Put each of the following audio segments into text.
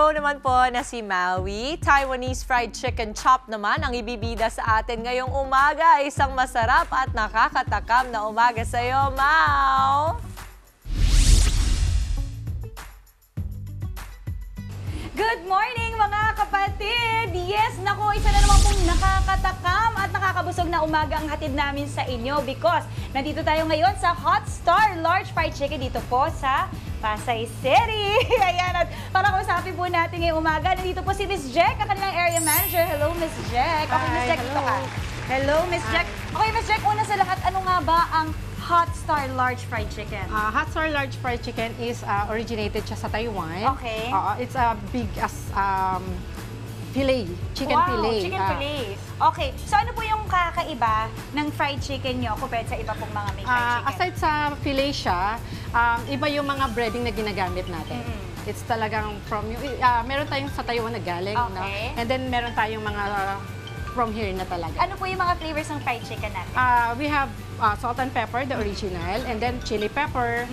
ko naman po na si Maui. Taiwanese fried chicken chop naman ang ibibida sa atin ngayong umaga. Isang masarap at nakakatakam na umaga sa iyo, Mau! Good morning mga kapatid! Yes, naku, isa na naman pong nakakatakam at nakakabusog na umaga ang hatid namin sa inyo because nandito tayo ngayon sa Hot Star Large Fried Chicken dito po sa Pasay City. Ayan, at para kausapin po natin ngayong umaga, nandito po si Miss Jack, ang kanilang area manager. Hello, Miss Jack. Okay, Miss Jack, ito ka. Hello, Miss Jack. Okay, Miss Jack, una sa lahat, ano nga ba ang Hot Star Large Fried Chicken? Hot Star Large Fried Chicken is originated siya sa Taiwan. Okay. It's a big as fillet, chicken fillet. Chicken fillet. Okay, so ano po yung kakaiba ng fried chicken nyo compared sa iba pong mga may fried chicken? Aside sa fillet siya, iba yung mga breading na ginagamit natin. It's talagang from yung, meron tayong sa Taiwan na galing. Okay. No? And then meron tayong mga from here na talaga. Ano po yung mga flavors ng fried chicken natin? We have salt and pepper, the original, and then chili pepper,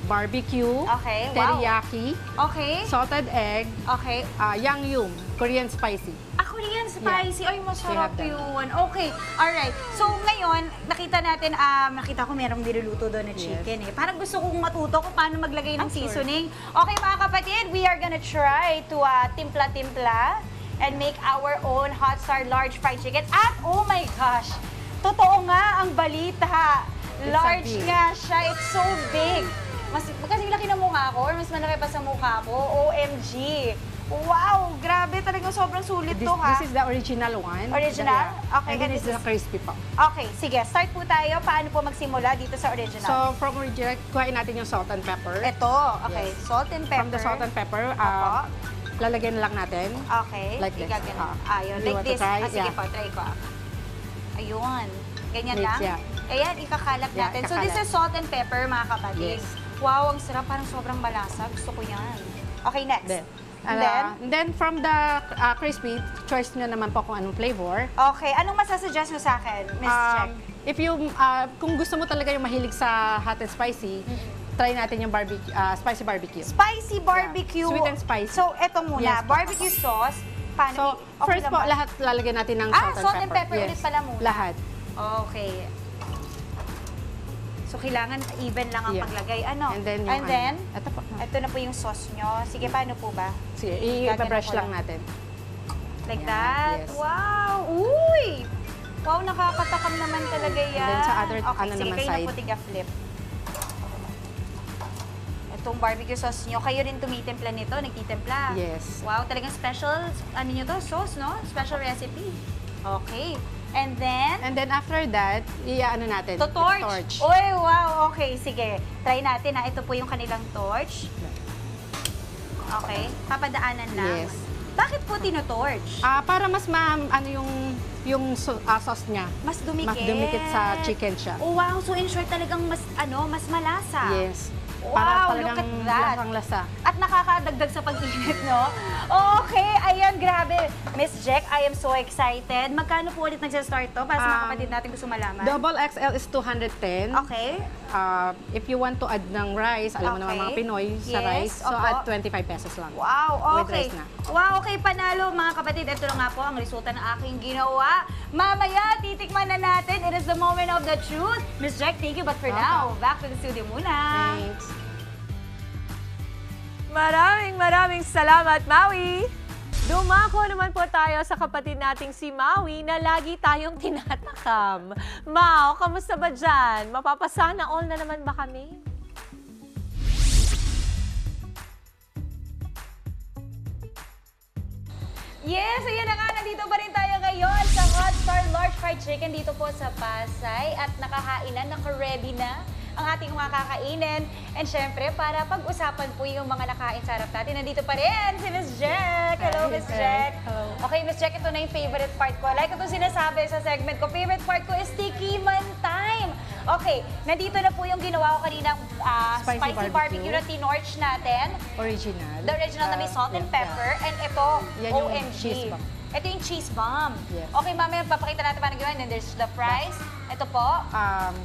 barbecue, Okay, wow. teriyaki, Okay. salted egg, Okay. yangyum, Korean spicy. Korean spicy. Ay, masarap have that. yun. Okay. Alright. So, ngayon, nakita natin, nakita ko merong niluluto doon na chicken eh. Parang gusto kong matuto kung paano maglagay ng seasoning. Okay, mga kapatid, we are gonna try to timpla-timpla and make our own Hot Star Large Fried Chicken. At, oh my gosh, totoo nga ang balita. Large nga siya. It's so big. Kasi laki ng mukha ko or mas malaki pa sa mukha ko. OMG. Wow! Grabe, talagang sobrang sulit to, ha? This is the original one. Original? Okay. And then this is the crispy pa. Okay, sige. Start po tayo. Paano po magsimula dito sa original? So, from original, kuhain natin yung salt and pepper. Ito. Okay. Yes. Salt and pepper. From the salt and pepper, lalagyan lang natin. Okay. Like this. Ayun. You Like want to this. try? Sige Yeah. po, try ko. Ayun. Ganyan Mix, lang? yeah. Ayan, ikakalat Yeah, natin. So, ikakalat. this is salt and pepper, mga kapatid. Yes. Wow, ang sarap. Parang sobrang malasa. Gusto ko yan. Okay, next. And then from the crispy, choice nyo naman po kung anong flavor. Okay, anong masasuggest mo sa akin, Miss Jack? If you, kung gusto mo talaga yung mahilig sa hot and spicy, try natin yung spicy barbecue. Spicy barbecue. Yeah. Sweet and spicy. So, eto muna, Yes, po. barbecue sauce. Paano? So, Okay first lang po, ba? lahat lalagyan natin ng salt and pepper Yes. ulit pala muna. Lahat. Okay. So, kailangan even lang ang Yeah. paglagay. Ano? And then, ito po. Ito na po yung sauce nyo. Sige, paano po ba? Sige, Gagawin i-brush ko lang natin. Like Ayan, that? yes. Wow! Uy! Wow, nakakatakam naman talaga yan. And then sa other, okay, sige, naman kayo side. na po tiga-flip. Itong barbecue sauce nyo, kayo rin tumitimpla nito, nagtitimpla. Yes. Wow, talagang special, ano nyo to, sauce, no? Special recipe. Okay. And then after that, i-ano natin? to torch. Torch. Uy, wow, okay, sige. Try natin na ito po yung kanilang torch. Okay, papadaanan lang. Yes. Bakit po tino-torch? Para mas ano yung sauce niya. Mas dumikit. Mas dumikit sa chicken siya. Oh, wow, so in short talagang mas malasa. Yes. Wow, Para look talagang at that. lasang-lasa. At nakakadagdag sa pag-init, no? Okay, ayan, grabe. Miss Jack, I am so excited. Magkano po ulit nagsa-start to? Para sa mga kapatid natin gusto malaman. Double XL is 210. Okay. If you want to add ng rice, alam mo naman mga Pinoy sa Yes, rice, so opo. add 25 pesos lang. Wow, With okay. rice na. Wow, okay, panalo mga kapatid. Ito na nga po ang resulta ng aking ginawa. Mamaya, titikman na natin. It is the moment of the truth. Miss Jack, thank you. But for now, back to the studio muna. Thanks. Maraming salamat, Maui! Dumako naman po tayo sa kapatid nating si Maui na lagi tayong tinatakam. Mau, kamusta ba dyan? Mapapasana all na naman ba kami? Yes, ayan na nga. Nandito pa rin tayo ngayon sa Hot Star Large Fried Chicken dito po sa Pasay. At nakahainan, naka-ready na ang ating mga kakainin. And syempre, para pag-usapan po yung mga nakain sa harap natin, nandito pa rin si Miss Jack. Hello, Miss Jack. Okay, Miss Jack, ito na yung favorite part ko. Like ito sinasabi sa segment ko, favorite part ko is tikiman time. Okay, nandito na po yung ginawa ko kaninang spicy barbecue na tinorch natin. Original. The original na may salt and pepper. And ito, Yan yung OMG. cheese bomb. Ito yung cheese bomb. Yes. Okay, mamaya papakita natin paano gawin. And there's the fries. Ito po,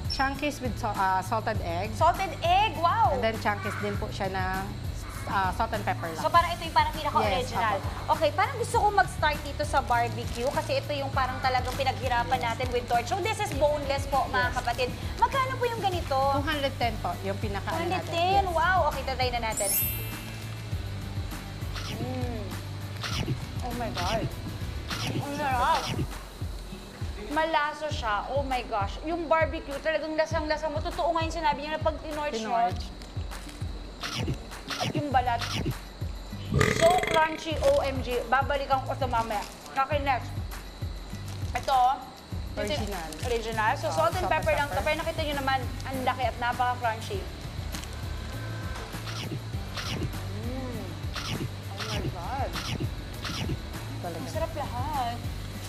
Chunkies with salted egg. salted egg. Wow! And then chunkies din po siya na salt and pepper lang. So parang ito yung parang pinaka-original. Yes, Okay, parang gusto ko mag-start dito sa barbecue kasi ito yung parang talagang pinaghirapan natin with torch. So this is boneless po, mga kapatid. Magkano po yung ganito? 210 po, yung pinaka-ano natin. 210. Wow! Okay, tatry na natin. Oh my God. Ang sarap. Malasa siya. Oh my gosh. Yung barbecue, talagang lasang-lasa mo. Totoo nga yung sinabi niya na pag tinorch mo, at yung balat. So crunchy, OMG. Babalikan ko ito mamaya. Okay, next. Ito. Original. Original. So salt and pepper lang ito. Pero nakita nyo naman, ang laki at napaka-crunchy. Oh my God. Masarap lahat.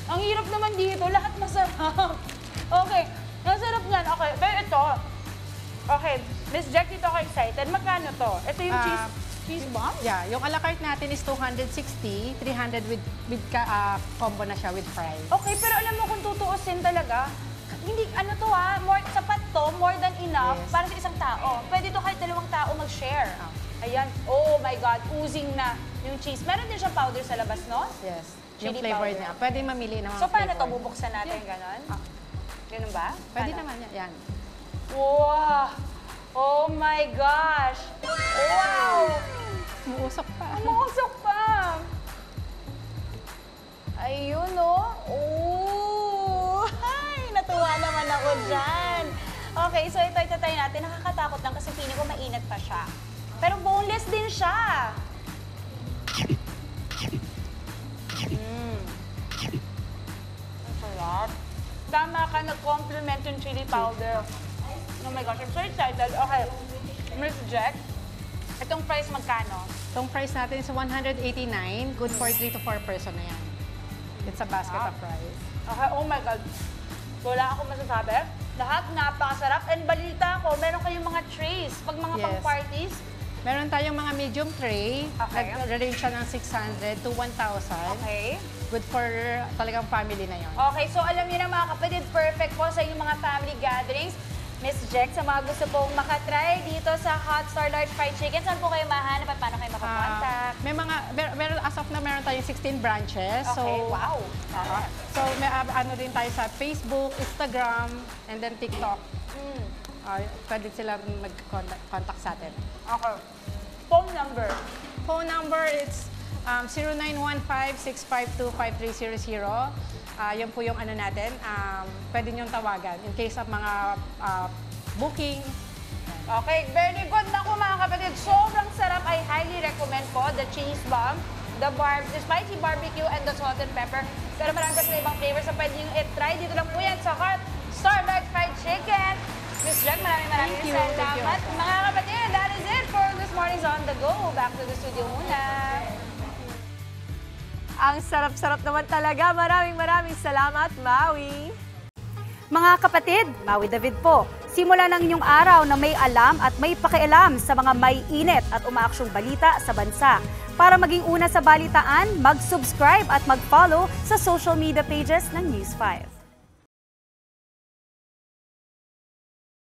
Ang hirap naman dito, lahat masarap. Okay, masarap yan. Okay, pero ito. Okay, Miss Jack, dito ako excited. Magkano to? Ito yung cheese bomb? Yeah, yung a la carte natin is 260, 300 with combo na siya with fries. Okay, pero alam mo kung tutuusin talaga, hindi, ano to more, sapat to, more than enough para sa isang tao. Pwede to kahit dalawang tao mag-share. Ayan, oh my God, oozing na yung cheese. Meron din siyang powder sa labas, no? Yes. Chili Yung flavor powder. niya. Pwede mamili ng mga So, paano to? flavor. Bubuksan natin ganon? Ganun ba? Pwede Paano? naman yan. Wow! Oh my gosh! Wow! Umuusok pa. Umusok pa! Ayun, oh! Oh! Ay! Natuwa naman ako dyan! Okay, so ito itatry natin. Nakakatakot lang kasi feeling ko mainit pa siya. Pero boneless din siya! Ang sarap. Tama ka, nag-compliment yung chili powder. Oh my gosh, I'm so excited. Okay, Miss Jack, itong price magkano? Itong price natin is 189. Good for 3 to 4 person na yan. It's a basket of fries. Okay, oh my God. Wala akong masasabi. Lahat napakasarap. And balita ko, meron kayong mga trays. Pag mga Yes. pang-parties, Meron tayong mga medium tray. Okay. Nag-range siya ng 600 to 1,000. okay. Good for talagang family na yon. Okay, so alam niyo na mga kapatid, perfect po sa inyong mga family gatherings. Miss Jack, sa mga gusto pong makatry dito sa Hot Star Large Fried Chicken, saan po kayo mahanap at paano kayo makakontak? May mga, meron, as of now, meron tayong 16 branches. Okay, So, wow. So, may ano din tayo sa Facebook, Instagram, and then TikTok. Pwede sila mag-contact sa atin. Okay. Phone number. Phone number, it's 0915-652-5300. Yun po yung ano natin. Pwede niyong tawagan in case of mga booking. Okay, very good. Naku mga kapatid, sobrang sarap. I highly recommend po the cheese bomb, the spicy barbecue, and the salt and pepper. Pero marami pa sila ibang flavors na pwede nyo i-try. Dito lang po yan sa Hot Star Large Fried Chicken. Miss Jack, maraming Thank you. salamat. Mga kapatid, that is it for this morning's On The Go. Back to the studio muna. Ang sarap-sarap naman talaga. Maraming salamat, Maui. Mga kapatid, Maui David po. Simula ng inyong araw na may alam at may pakialam sa mga may init at umaaksyong balita sa bansa. Para maging una sa balitaan, mag-subscribe at mag-follow sa social media pages ng News 5.